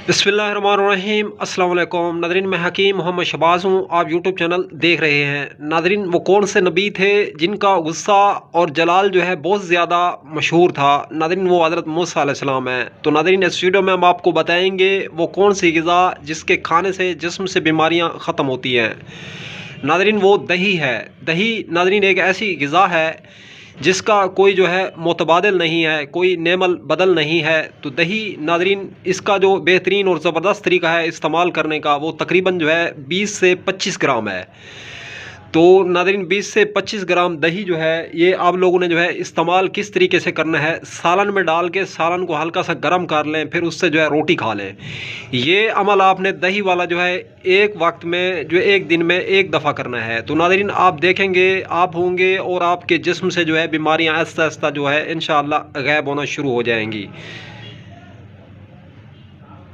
बिस्मिल्लाहिर्रहमानिर्रहीम अस्सलाम वालेकुम नादरीन, मैं हकीम मोहम्मद शहबाज हूँ। आप यूट्यूब चैनल देख रहे हैं। नादरीन, वो कौन से नबी थे जिनका गुस्सा और जलाल जो है बहुत ज़्यादा मशहूर था? नादरीन, वो हज़रत मूसा अलैहिस्सलाम है। तो नादरीन, इस वीडियो में हम आपको बताएंगे वो कौन सी ग़िज़ा जिसके खाने से जिस्म से बीमारियाँ ख़त्म होती हैं। नादरीन, वो दही है। दही नादरीन एक ऐसी ग़िज़ा है जिसका कोई जो है मुतबादिल नहीं है, कोई नेमल बदल नहीं है। तो दही नादरीन, इसका जो बेहतरीन और ज़बरदस्त तरीका है इस्तेमाल करने का, वो तकरीबन जो है 20 से 25 ग्राम है। तो नादरीन, 20 से 25 ग्राम दही जो है ये आप लोगों ने जो है इस्तेमाल किस तरीके से करना है, सालन में डाल के सालन को हल्का सा गर्म कर लें, फिर उससे जो है रोटी खा लें। ये अमल आपने दही वाला जो है एक वक्त में जो एक दिन में एक दफ़ा करना है। तो नादरीन, आप देखेंगे आप होंगे और आपके जिस्म से जो है बीमारियां आहिस्ता आहिस्ता जो है इंशाअल्लाह गायब होना शुरू हो जाएंगी।